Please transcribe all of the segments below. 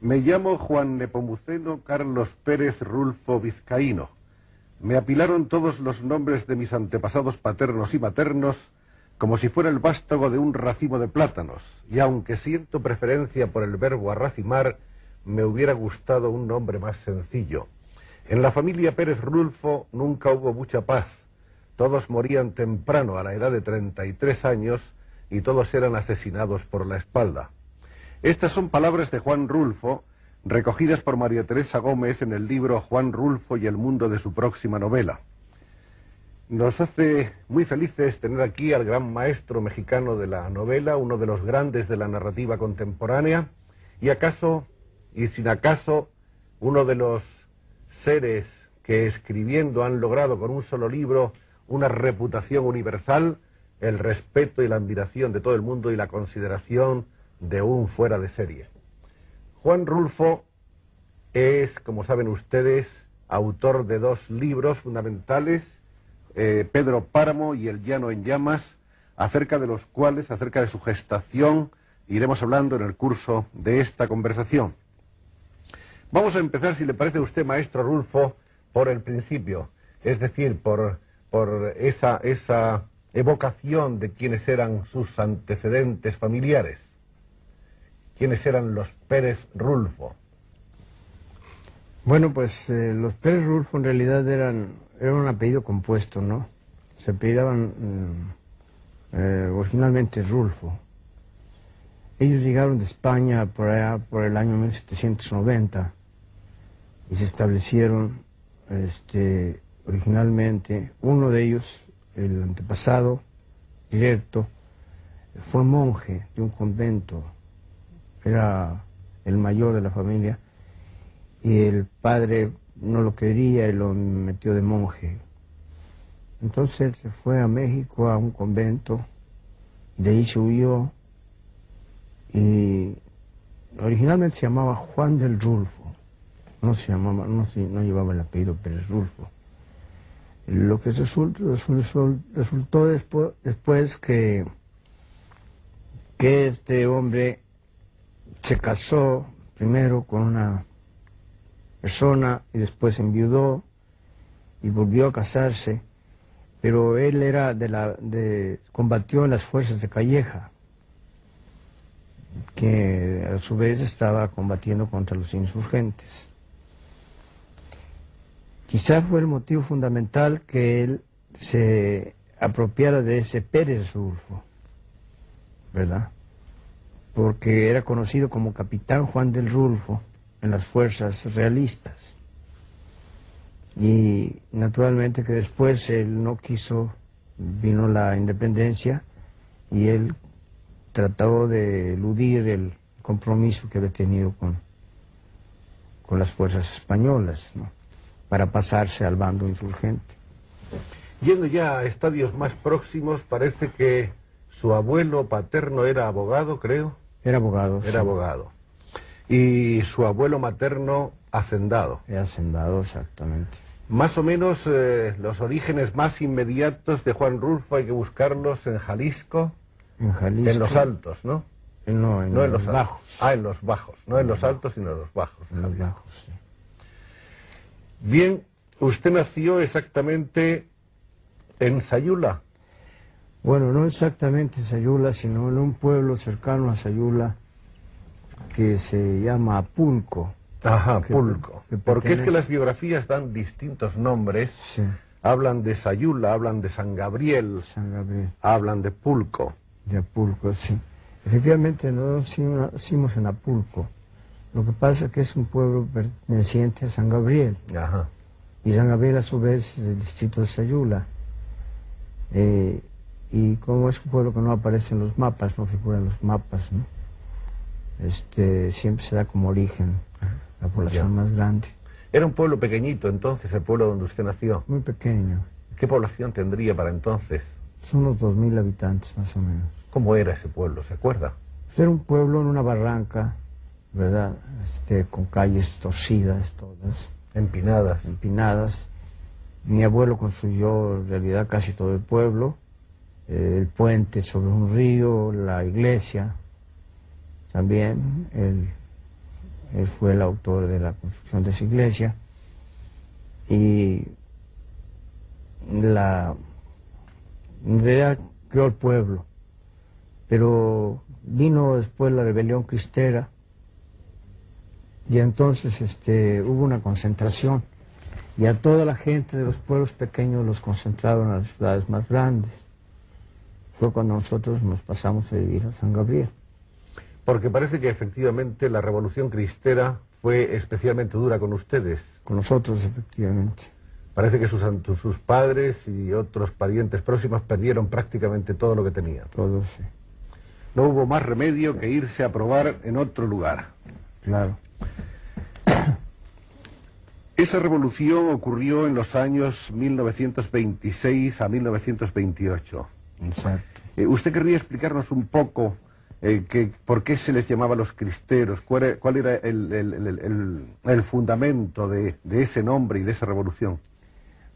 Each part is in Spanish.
Me llamo Juan Nepomuceno Carlos Pérez Rulfo Vizcaíno. Me apilaron todos los nombres de mis antepasados paternos y maternos como si fuera el vástago de un racimo de plátanos, y aunque siento preferencia por el verbo arracimar, me hubiera gustado un nombre más sencillo. En la familia Pérez Rulfo nunca hubo mucha paz. Todos morían temprano, a la edad de 33 años, y todos eran asesinados por la espalda. Estas son palabras de Juan Rulfo, recogidas por María Teresa Gómez en el libro Juan Rulfo y el mundo de su próxima novela. Nos hace muy felices tener aquí al gran maestro mexicano de la novela, uno de los grandes de la narrativa contemporánea, y sin acaso, uno de los seres que escribiendo han logrado con un solo libro una reputación universal, el respeto y la admiración de todo el mundo y la consideración de un fuera de serie. Juan Rulfo es, como saben ustedes, autor de dos libros fundamentales, Pedro Páramo y El llano en llamas, acerca de los cuales, acerca de su gestación, iremos hablando en el curso de esta conversación. Vamos a empezar, si le parece a usted, maestro Rulfo, por el principio, es decir, por esa evocación de quiénes eran sus antecedentes familiares. ¿Quiénes eran los Pérez Rulfo? Bueno, pues los Pérez Rulfo en realidad eran un apellido compuesto, ¿no? Se apellidaban originalmente Rulfo. Ellos llegaron de España por allá por el año 1790 y se establecieron originalmente. Uno de ellos, el antepasado directo, fue monje de un convento. Era el mayor de la familia y el padre no lo quería y lo metió de monje. Entonces él se fue a México a un convento, de ahí se huyó y originalmente se llamaba Juan del Rulfo, no llevaba el apellido Pérez Rulfo. Lo que resultó después que este hombre se casó primero con una persona y después enviudó y volvió a casarse, pero él era combatió en las fuerzas de Calleja, que a su vez estaba combatiendo contra los insurgentes. Quizá fue el motivo fundamental que él se apropiara de ese Pérez Rulfo, ¿verdad? Porque era conocido como Capitán Juan del Rulfo en las fuerzas realistas. Y naturalmente que después él no quiso, vino la independencia y él trató de eludir el compromiso que había tenido con las fuerzas españolas, ¿no?, para pasarse al bando insurgente. Yendo ya a estadios más próximos, parece que su abuelo paterno era abogado, creo. Era abogado. Era sí. abogado. Y su abuelo materno, hacendado. Era hacendado, exactamente. Más o menos los orígenes más inmediatos de Juan Rulfo hay que buscarlos en Jalisco. En Jalisco. En los altos, ¿no? No, en los bajos. Ah, en los bajos. No en los altos, sino en los bajos. En los bajos, sí. Bien, usted nació exactamente en Sayula. Bueno, no exactamente en Sayula, sino en un pueblo cercano a Sayula que se llama Apulco. Ajá, que- Pulco. que Porque es que pertenece- las biografías dan distintos nombres. Sí, Hablan de Sayula, hablan de San Gabriel, San Gabriel, hablan de Pulco. de Apulco, sí. Efectivamente, nosotros sí nacimos en Apulco. Lo que pasa es que es un pueblo perteneciente a San Gabriel. Ajá. Y San Gabriel a su vez es el distrito de Sayula. Y como es un pueblo que no aparece en los mapas, no figura en los mapas, ¿no? Siempre se da como origen la población más grande, Era un pueblo pequeñito entonces, el pueblo donde usted nació. muy pequeño. ¿Qué población tendría para entonces? Son unos 2000 habitantes más o menos. ¿Cómo era ese pueblo? ¿Se acuerda? Pues era un pueblo en una barranca, ¿verdad? Con calles torcidas todas, Empinadas. empinadas. Mi abuelo construyó en realidad casi todo el pueblo, el puente sobre un río, la iglesia. También él fue el autor de la construcción de esa iglesia. Y en realidad creó el pueblo. Pero vino después la rebelión cristera y entonces hubo una concentración y a toda la gente de los pueblos pequeños los concentraron a las ciudades más grandes. Fue cuando nosotros nos pasamos a vivir a San Gabriel. Porque parece que efectivamente la revolución cristera fue especialmente dura con ustedes. Con nosotros, efectivamente. Parece que sus padres y otros parientes próximos perdieron prácticamente todo lo que tenían. Todos, sí. No hubo más remedio que irse a probar en otro lugar. Claro. Esa revolución ocurrió en los años 1926 a 1928. Exacto. ¿Usted querría explicarnos un poco por qué se les llamaba los cristeros? ¿Cuál era el fundamento de ese nombre y de esa revolución?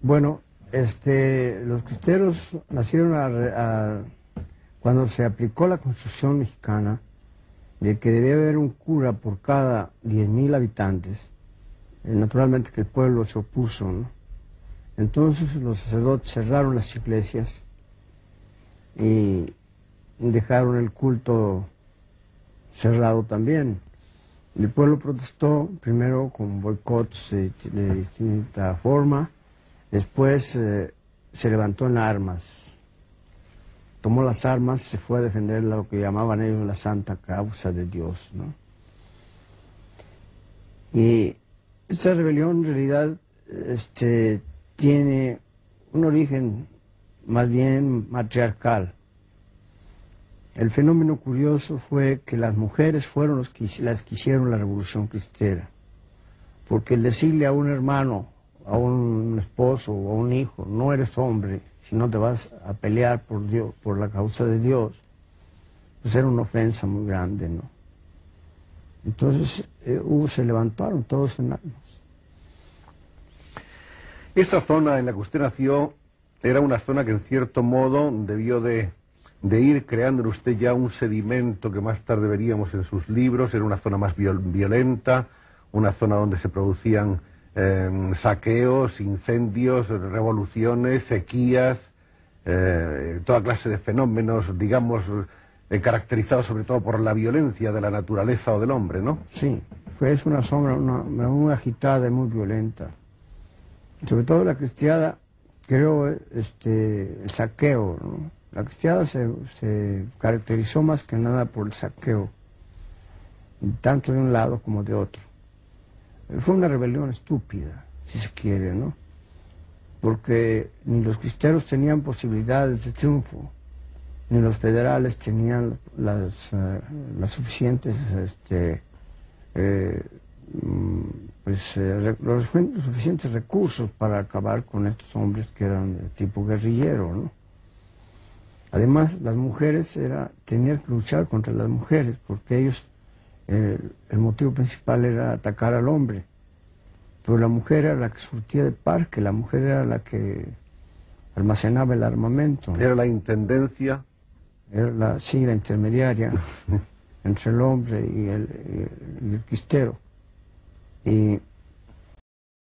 Bueno, los cristeros nacieron cuando se aplicó la Constitución mexicana de que debía haber un cura por cada 10.000 habitantes. Naturalmente que el pueblo se opuso, ¿no? Entonces los sacerdotes cerraron las iglesias y dejaron el culto cerrado también. El pueblo protestó primero con boicots de distinta forma, después se levantó en armas, tomó las armas, se fue a defender lo que llamaban ellos la santa causa de Dios, ¿no? Y esta rebelión en realidad tiene un origen más bien matriarcal. El fenómeno curioso fue que las mujeres fueron las que hicieron la revolución cristera, porque el decirle a un hermano, a un esposo o a un hijo, no eres hombre, si no te vas a pelear por Dios, por la causa de Dios, pues era una ofensa muy grande, ¿no? Entonces se levantaron todos en armas. Esa zona en la que usted nació era una zona que en cierto modo debió de ir creando en usted ya un sedimento que más tarde veríamos en sus libros. Era una zona más violenta, una zona donde se producían saqueos, incendios, revoluciones, sequías, toda clase de fenómenos, digamos, caracterizados sobre todo por la violencia de la naturaleza o del hombre, ¿no? Sí, es una zona muy agitada y muy violenta. Sobre todo la cristiada creó el saqueo, ¿no? La cristiada se caracterizó más que nada por el saqueo, tanto de un lado como de otro. Fue una rebelión estúpida, si se quiere, ¿no? Porque ni los cristeros tenían posibilidades de triunfo, ni los federales tenían las suficientes los suficientes recursos para acabar con estos hombres que eran de tipo guerrillero, ¿no? Además, las mujeres tenían que luchar contra las mujeres, porque ellos, el motivo principal era atacar al hombre. Pero la mujer era la que surtía de parque, la mujer era la que almacenaba el armamento. Era la intendencia. Era la intermediaria entre el hombre y el cristero. Y